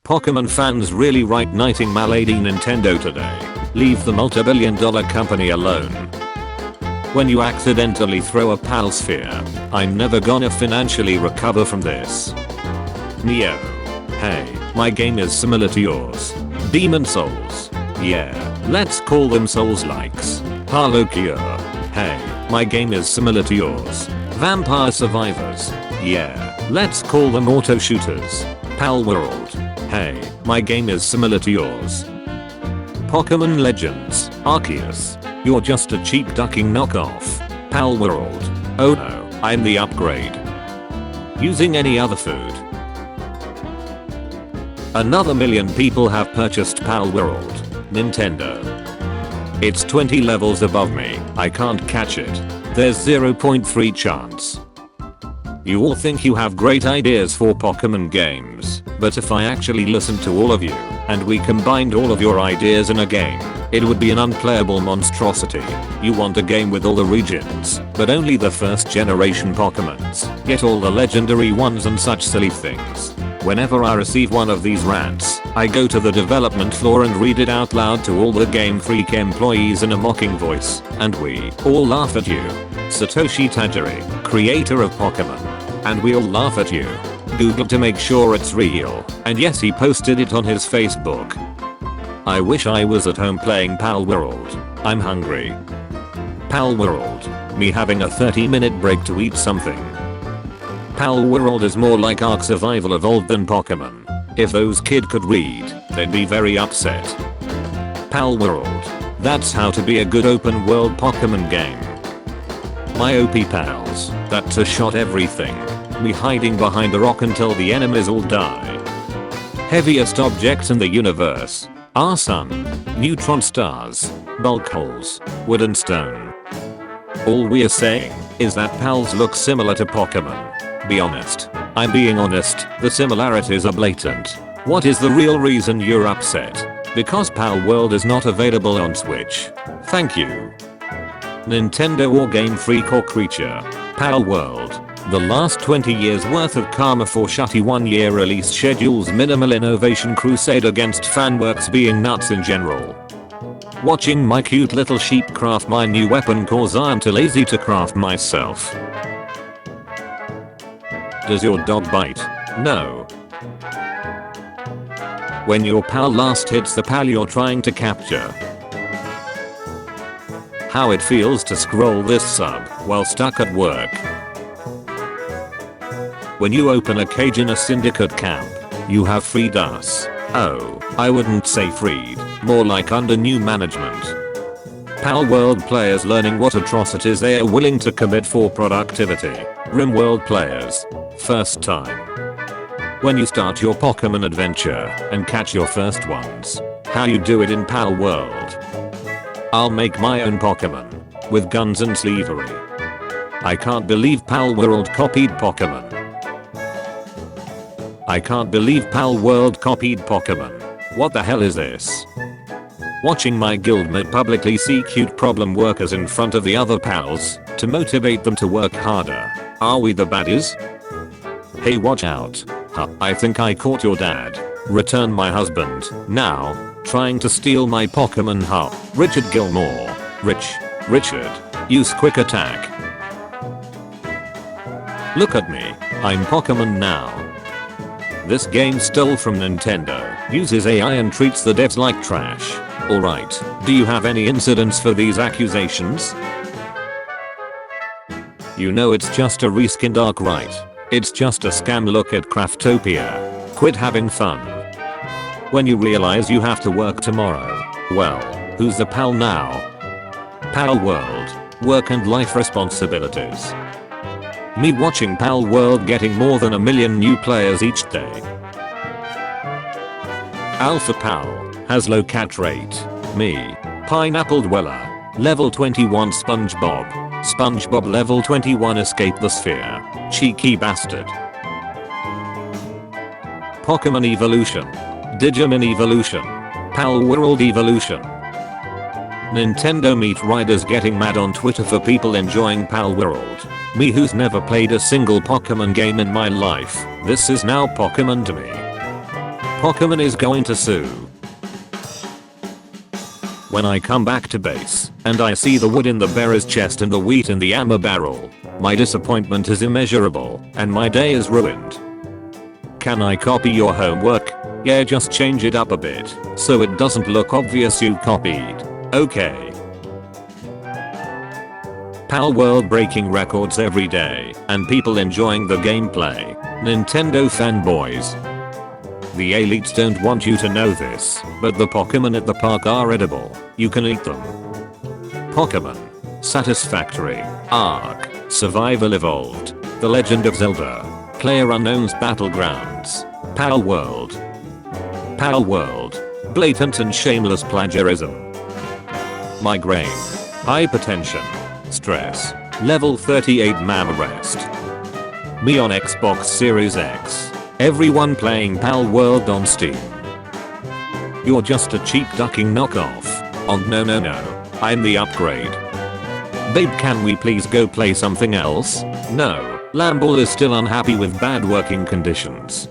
Pokemon fans really right knighting my lady Nintendo today. Leave the multi-billion-dollar company alone. When you accidentally throw a pal sphere, I'm never gonna financially recover from this. Neo. Hey, my game is similar to yours. Demon Souls. Yeah, let's call them Souls-likes. Palworld. Hey, my game is similar to yours. Vampire Survivors. Yeah, let's call them auto shooters. Palworld. Hey, my game is similar to yours. Pokemon Legends. Arceus. You're just a cheap ducking knockoff. Palworld. Oh no, I'm the upgrade. Using any other food. Another million people have purchased Palworld. Nintendo. It's 20 levels above me. I can't catch it. There's 0.3 chance. You all think you have great ideas for Pokemon games, but if I actually listened to all of you, and we combined all of your ideas in a game, it would be an unplayable monstrosity. You want a game with all the regions, but only the first generation Pokemons, yet all the legendary ones and such silly things. Whenever I receive one of these rants, I go to the development floor and read it out loud to all the Game Freak employees in a mocking voice, and we all laugh at you. Satoshi Tajiri, creator of Pokemon. And we all laugh at you. Google to make sure it's real, and yes, he posted it on his Facebook. I wish I was at home playing Palworld. I'm hungry. Palworld. Me having a 30-minute break to eat something. Palworld is more like Ark Survival Evolved than Pokemon. If those kids could read, they'd be very upset. Palworld. That's how to be a good open world Pokemon game. My OP pals, that two-shot everything. Me hiding behind a rock until the enemies all die. Heaviest objects in the universe. Our sun, neutron stars, bulk holes, wood and stone. All we're saying is that pals look similar to Pokemon. Be honest. I'm being honest, the similarities are blatant. What is the real reason you're upset? Because Palworld is not available on Switch. Thank you. Nintendo or Game Freak or Creature. Palworld. The last 20 years worth of karma for shutty 1-year release schedules, minimal innovation crusade against fanworks being nuts in general. Watching my cute little sheep craft my new weapon cause I'm too lazy to craft myself. Does your dog bite? No. When your pal last hits the pal you're trying to capture. How it feels to scroll this sub while stuck at work. When you open a cage in a syndicate camp, you have freed us. Oh, I wouldn't say freed, more like under new management. Palworld players learning what atrocities they are willing to commit for productivity. RimWorld players. First time. When you start your Pokemon adventure and catch your first ones. How you do it in Palworld. I'll make my own Pokemon. With guns and slavery. I can't believe Palworld copied Pokemon. I can't believe Palworld copied Pokemon. What the hell is this? Watching my guildmate publicly see cute problem workers in front of the other pals to motivate them to work harder. Are we the baddies? Hey, watch out. Huh, I think I caught your dad. Return my husband. Now, trying to steal my Pokemon. Huh. Richard Gilmore. Richard. Use quick attack. Look at me. I'm Pokemon now. This game stole from Nintendo, uses AI and treats the devs like trash. Alright, do you have any incidents for these accusations? You know it's just a reskinned Arc, right? It's just a scam. Look at Craftopia. Quit having fun. When you realize you have to work tomorrow, well, who's the pal now? Palworld. Work and life responsibilities. Me watching Palworld getting more than 1 million new players each day. Alpha Pal has low cat rate. Me. Pineapple Dweller. Level 21 SpongeBob. SpongeBob level 21 escape the sphere. Cheeky bastard. Pokemon Evolution. Digimon Evolution. Palworld Evolution. Nintendo Meat Riders getting mad on Twitter for people enjoying Palworld. Me who's never played a single Pokemon game in my life, this is now Pokemon to me. Pokemon is going to sue. When I come back to base, and I see the wood in the bearer's chest and the wheat in the amber barrel, my disappointment is immeasurable, and my day is ruined. Can I copy your homework? Yeah, just change it up a bit, so it doesn't look obvious you copied. Okay. Palworld breaking records every day, and people enjoying the gameplay. Nintendo fanboys. The elites don't want you to know this, but the Pokemon at the park are edible. You can eat them. Pokemon. Satisfactory. Arc. Survival Evolved. The Legend of Zelda. PlayerUnknown's Battlegrounds. Palworld. Palworld. Blatant and shameless plagiarism. Migraine. Hypertension. Stress. Level 38 mam arrest. Me on Xbox Series X. Everyone playing Palworld on Steam. You're just a cheap ducking knockoff. Oh no, I'm the upgrade. Babe, can we please go play something else? No, Lamball is still unhappy with bad working conditions.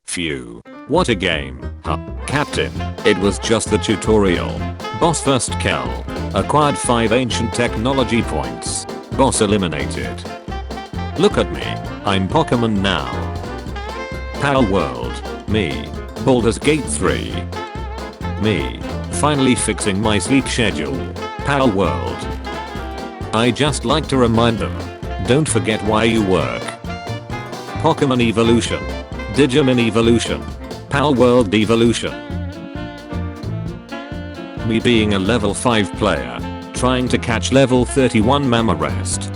Phew. What a game. Huh. Captain, it was just the tutorial. Boss first kill. Acquired 5 ancient technology points. Boss eliminated. Look at me. I'm Pokemon now. Palworld. Me. Baldur's Gate 3. Me. Finally fixing my sleep schedule. Palworld. I just like to remind them. Don't forget why you work. Pokemon Evolution. Digimon Evolution. Palworld Evolution. Me being a level 5 player, trying to catch level 31 Mamarest.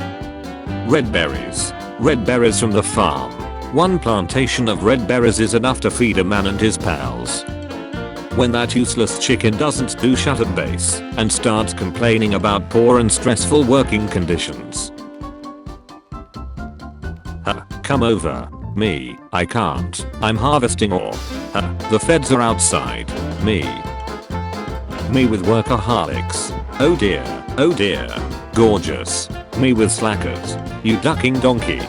Red berries. Red berries from the farm. One plantation of red berries is enough to feed a man and his pals. When that useless chicken doesn't do shut at base and starts complaining about poor and stressful working conditions. Come over. Me. I can't. I'm harvesting ore. The feds are outside. Me. Me with workaholics. Oh dear. Oh dear. Gorgeous. Me with slackers. You ducking donkey.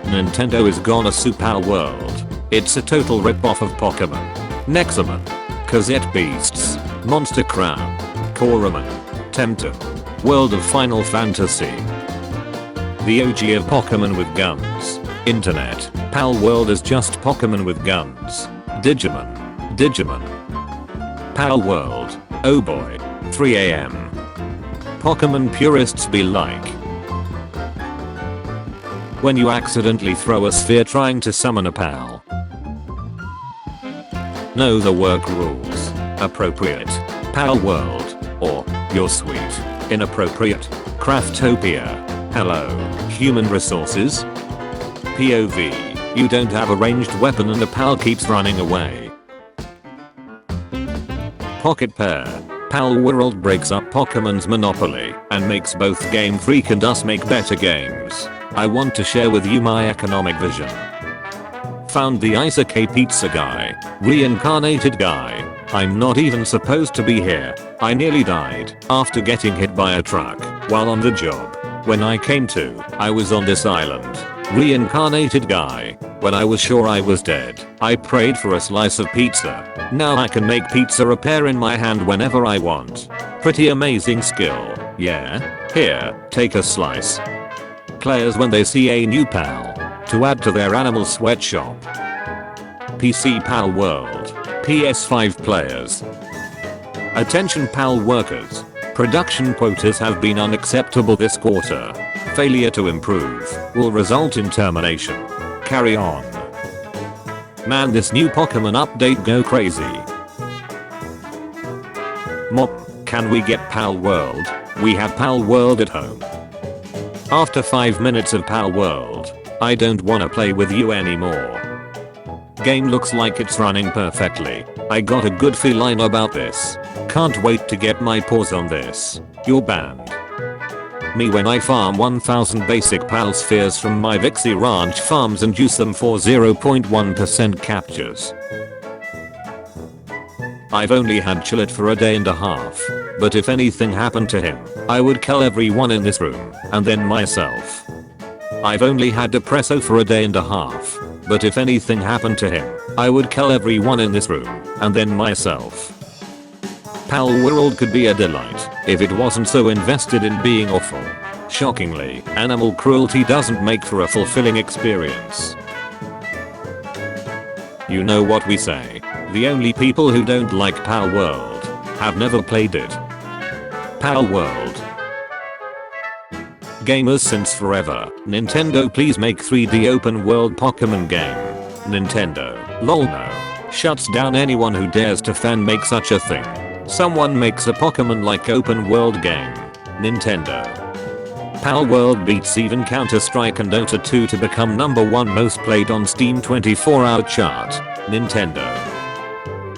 Nintendo is gonna sue Palworld. It's a total rip-off of Pokemon. Nexomon. Cosette Beasts. Monster Crown. Coromon. Tempter. World of Final Fantasy. The OG of Pokemon with guns. Internet. Palworld is just Pokemon with guns. Digimon. Digimon. Palworld. Oh boy. 3 AM. Pokemon purists be like. When you accidentally throw a sphere trying to summon a pal. Know the work rules. Appropriate. Palworld. Or, you're sweet. Inappropriate. Craftopia. Hello, human resources? POV, you don't have a ranged weapon and a pal keeps running away. Pocket Pair. Palworld breaks up Pokemon's monopoly and makes both Game Freak and us make better games. I want to share with you my economic vision. Found the Isekai pizza guy. Reincarnated guy. I'm not even supposed to be here. I nearly died after getting hit by a truck while on the job. When I came to, I was on this island. Reincarnated guy. When I was sure I was dead, I prayed for a slice of pizza. Now I can make pizza repair in my hand whenever I want. Pretty amazing skill, yeah? Here, take a slice. Players when they see a new pal to add to their animal sweatshop. PC Palworld. PS5 players. Attention PAL workers. Production quotas have been unacceptable this quarter. Failure to improve will result in termination. Carry on. Man, this new Pokemon update go crazy. Mop, can we get Palworld? We have Palworld at home. After 5 minutes of Palworld, I don't wanna play with you anymore. Game looks like it's running perfectly. I got a good feeling about this. Can't wait to get my paws on this. You're banned. Me when I farm 1000 basic PAL spheres from my Vixie Ranch farms and use them for 0.1% captures. I've only had Chillet for a day and a half, but if anything happened to him, I would kill everyone in this room, and then myself. I've only had Depresso for a day and a half, but if anything happened to him, I would kill everyone in this room, and then myself. Palworld could be a delight if it wasn't so invested in being awful. Shockingly, animal cruelty doesn't make for a fulfilling experience. You know what we say. The only people who don't like Palworld have never played it. Palworld. Gamers since forever. Nintendo, please make 3D open world Pokemon game. Nintendo. Lol no. Shuts down anyone who dares to fan make such a thing. Someone makes a Pokemon like open world game. Nintendo. Palworld beats even Counter-Strike and Dota 2 to become #1 most played on Steam 24-hour chart. Nintendo.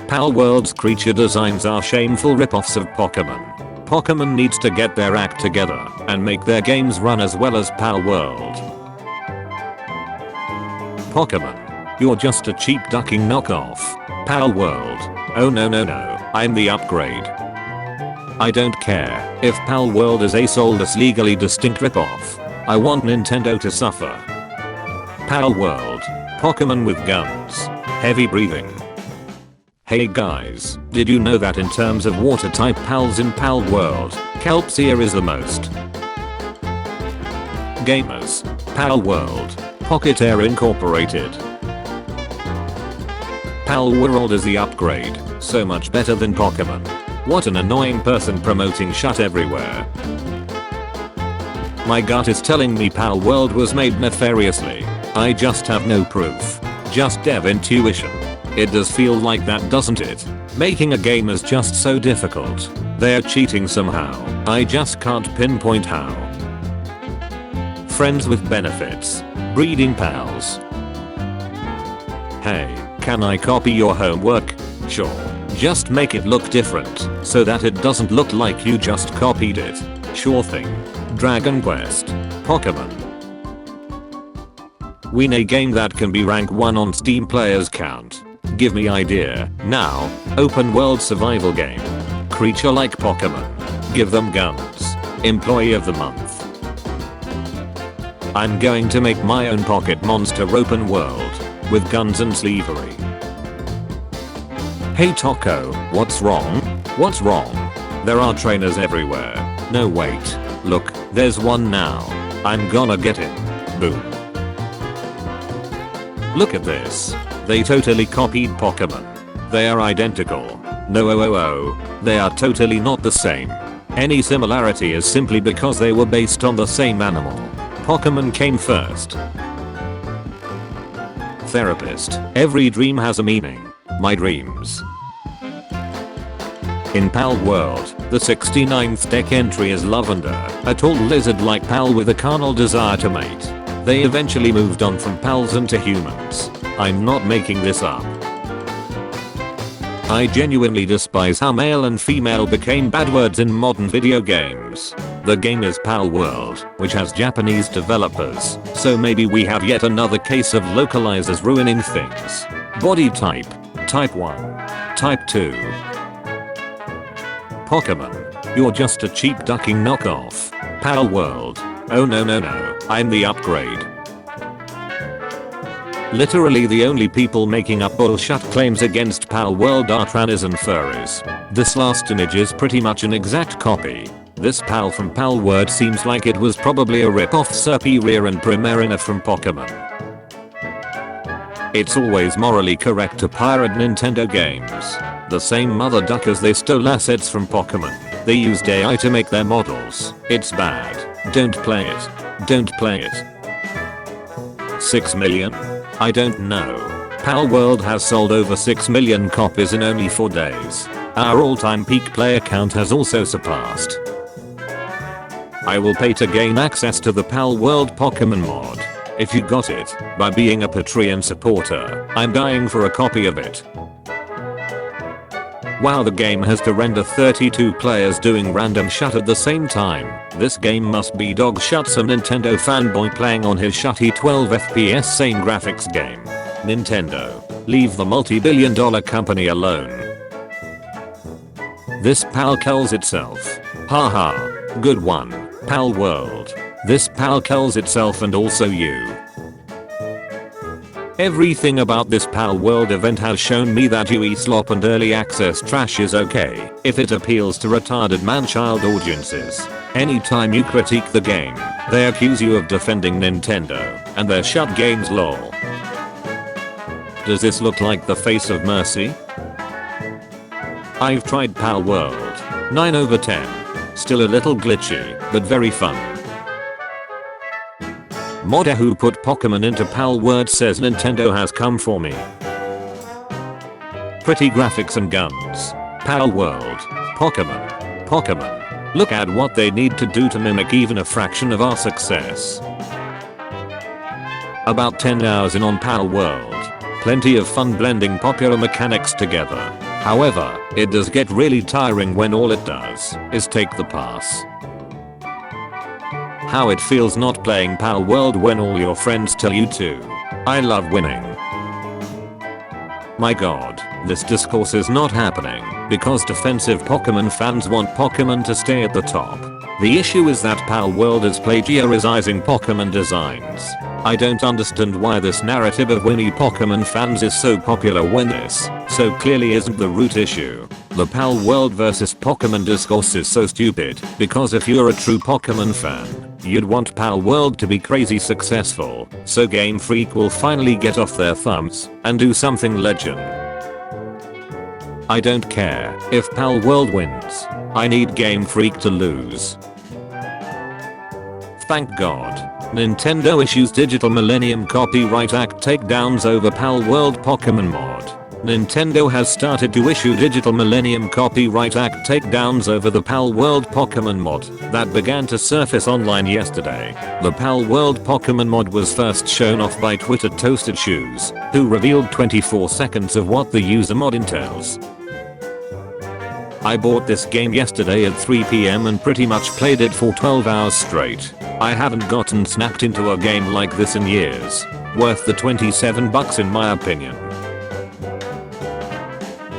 Palworld's creature designs are shameful rip-offs of Pokemon. Pokemon needs to get their act together and make their games run as well as Palworld. Pokemon. You're just a cheap ducking knockoff. Palworld. Oh no no no, I'm the upgrade. I don't care if Palworld is a soulless legally distinct ripoff. I want Nintendo to suffer. Palworld. Pokemon with guns. Heavy breathing. Hey guys, did you know that in terms of water type pals in Palworld, Kelpsia is the most? Gamers. Palworld. Pocket Air Incorporated. Palworld is the upgrade, so much better than Pokemon. What an annoying person promoting shut everywhere. My gut is telling me Palworld was made nefariously. I just have no proof. Just dev intuition. It does feel like that, doesn't it? Making a game is just so difficult. They're cheating somehow. I just can't pinpoint how. Friends with benefits. Breeding pals. Hey, can I copy your homework? Sure. Just make it look different, so that it doesn't look like you just copied it. Sure thing. Dragon Quest. Pokemon. Win a game that can be rank 1 on Steam players count. Give me idea. Now. Open world survival game. Creature like Pokemon. Give them guns. Employee of the month. I'm going to make my own pocket monster open world. With guns and slavery. Hey Taco, what's wrong? What's wrong? There are trainers everywhere. No wait. Look, there's one now. I'm gonna get him. Boom. Look at this. They totally copied Pokemon. They are identical. No, they are totally not the same. Any similarity is simply because they were based on the same animal. Pokemon came first. Therapist. Every dream has a meaning. My dreams. In Palworld, the 69th deck entry is Lavender, a tall lizard-like pal with a carnal desire to mate. They eventually moved on from pals into humans. I'm not making this up. I genuinely despise how male and female became bad words in modern video games. The game is Palworld, which has Japanese developers, so maybe we have yet another case of localizers ruining things. Body type. Type 1. Type 2. Pokemon. You're just a cheap ducking knockoff. Palworld. Oh no, I'm the upgrade. Literally the only people making up bullshit claims against Palworld are trannies and furries. This last image is pretty much an exact copy. This pal from Palworld seems like it was probably a rip-off Serperior and Primarina from Pokemon. It's always morally correct to pirate Nintendo games. The same mother duckers they stole assets from Pokemon. They used AI to make their models. It's bad. Don't play it. Don't play it. 6 million? I don't know. Palworld has sold over 6 million copies in only 4 days. Our all-time peak player count has also surpassed. I will pay to gain access to the Palworld Pokemon mod. If you got it, by being a Patreon supporter, I'm dying for a copy of it. Wow, the game has to render 32 players doing random shit at the same time. This game must be dog shit, some Nintendo fanboy playing on his shitty 12 FPS sane graphics game. Nintendo, leave the multi-billion-dollar company alone. This pal kills itself. Haha, good one, Palworld. This pal kills itself and also you. Everything about this Palworld event has shown me that UE slop and early access trash is okay if it appeals to retarded man-child audiences. Anytime you critique the game, they accuse you of defending Nintendo and their shut games lol. Does this look like the face of mercy? I've tried Palworld. 9 over 10. Still a little glitchy, but very fun. Modder who put Pokemon into Palworld says Nintendo has come for me. Pretty graphics and guns. Palworld. Pokemon. Pokemon. Look at what they need to do to mimic even a fraction of our success. About 10 hours in on Palworld. Plenty of fun blending popular mechanics together. However, it does get really tiring when all it does is take the pass. How it feels not playing Palworld when all your friends tell you to. I love winning. My god, this discourse is not happening because defensive Pokemon fans want Pokemon to stay at the top. The issue is that Palworld is plagiarizing Pokemon designs. I don't understand why this narrative of winning Pokemon fans is so popular when this so clearly isn't the root issue. The Palworld vs Pokemon discourse is so stupid because if you're a true Pokemon fan, you'd want Palworld to be crazy successful, so Game Freak will finally get off their thumbs and do something legend. I don't care if Palworld wins. I need Game Freak to lose. Thank God. Nintendo issues Digital Millennium Copyright Act takedowns over Palworld Pokemon mod. Nintendo has started to issue Digital Millennium Copyright Act takedowns over the Palworld Pokemon mod that began to surface online yesterday. The Palworld Pokemon mod was first shown off by Twitter Toasted Shoes, who revealed 24 seconds of what the user mod entails. I bought this game yesterday at 3 PM and pretty much played it for 12 hours straight. I haven't gotten snapped into a game like this in years. Worth the $27 in my opinion.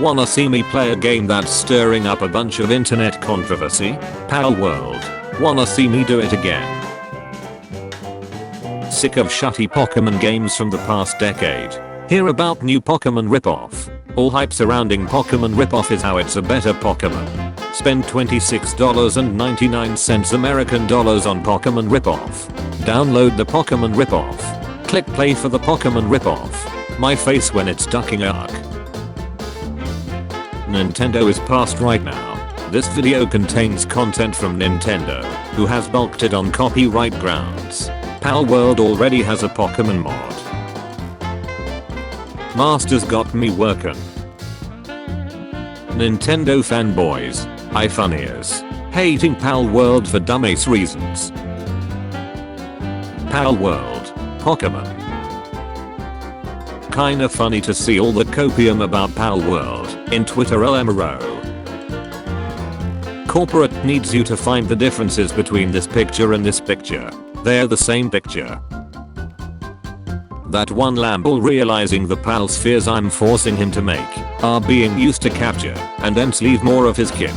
Wanna see me play a game that's stirring up a bunch of internet controversy? Palworld. Wanna see me do it again? Sick of shutty Pokemon games from the past decade. Hear about new Pokemon ripoff. All hype surrounding Pokemon ripoff is how it's a better Pokemon. Spend $26.99 American dollars on Pokemon ripoff. Download the Pokemon ripoff. Click play for the Pokemon ripoff. My face when it's ducking arc. Nintendo is past right now. This video contains content from Nintendo, who has bulked it on copyright grounds. Palworld already has a Pokemon mod. Masters got me working. Nintendo fanboys, iPhoneers, hating Palworld for dumbass reasons. Palworld, Pokemon. Kinda funny to see all the copium about Palworld in Twitter LMRO. Corporate needs you to find the differences between this picture and this picture. They're the same picture. That one Lamble realizing the pal spheres I'm forcing him to make are being used to capture and then sleeve more of his kin.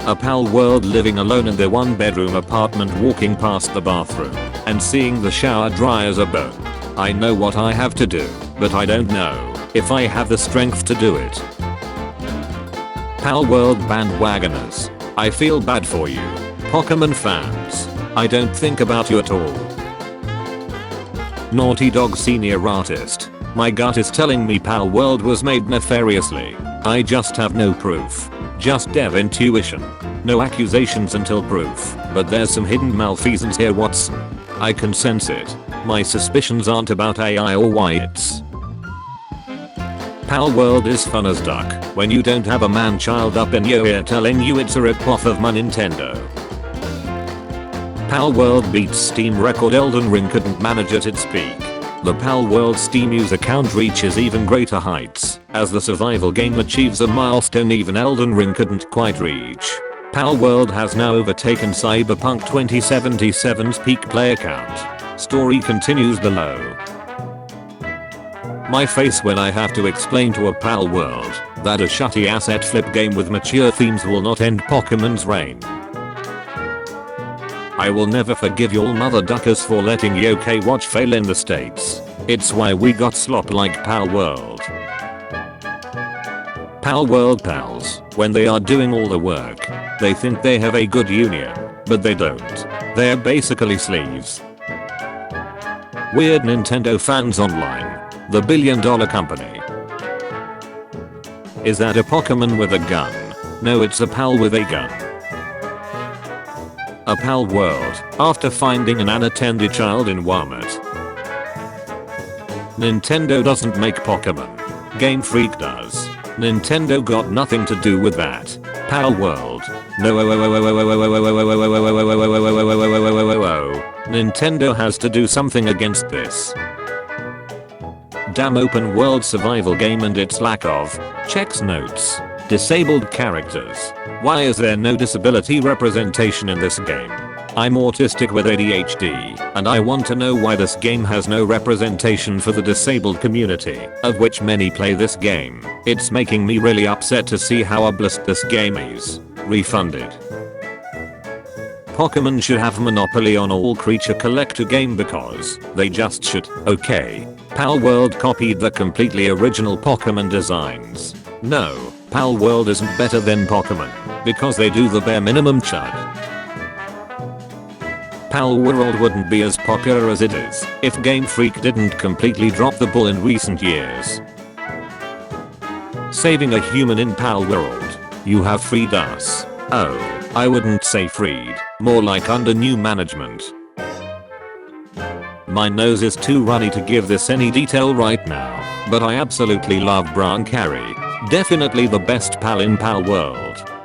A Palworld living alone in their one bedroom apartment walking past the bathroom and seeing the shower dry as a bone. I know what I have to do, but I don't know if I have the strength to do it. Palworld bandwagoners, I feel bad for you. Pokemon fans, I don't think about you at all. Naughty Dog senior artist, my gut is telling me Palworld was made nefariously. I just have no proof. Just dev intuition. No accusations until proof, but there's some hidden malfeasance here. I can sense it. My suspicions aren't about AI or why it's. Palworld is fun as duck when you don't have a man-child up in your ear telling you it's a ripoff of my Nintendo. Palworld beats Steam record Elden Ring couldn't manage at its peak. The Palworld Steam user count reaches even greater heights as the survival game achieves a milestone even Elden Ring couldn't quite reach. Palworld has now overtaken Cyberpunk 2077's peak player count. Story continues below. My face when I have to explain to a Palworld that a shutty asset flip game with mature themes will not end Pokemon's reign. I will never forgive y'all mother duckers for letting Yokai Watch fail in the States. It's why we got slop like Palworld. Palworld pals, when they are doing all the work, they think they have a good union, but they don't. They're basically sleeves. Weird Nintendo fans online. The billion-dollar company. Is that a Pokemon with a gun? No, it's a pal with a gun. A Palworld, after finding an unattended child in Walmart. Nintendo doesn't make Pokemon. Game Freak does. Nintendo got nothing to do with that. Palworld. No. Nintendo has to do something against this. Damn open world survival game and its lack of checks notes. Disabled characters. Why is there no disability representation in this game? I'm autistic with ADHD, and I want to know why this game has no representation for the disabled community, of which many play this game. It's making me really upset to see how ableist this game is. Refunded. Pokemon should have monopoly on all creature collector game because they just should. Okay. Palworld copied the completely original Pokemon designs. No, Palworld isn't better than Pokemon because they do the bare minimum chud. Palworld wouldn't be as popular as it is if Game Freak didn't completely drop the ball in recent years. Saving a human in Palworld. You have freed us. Oh, I wouldn't say freed, more like under new management. My nose is too runny to give this any detail right now, but I absolutely love Brown Carey. Definitely the best pal in Palworld.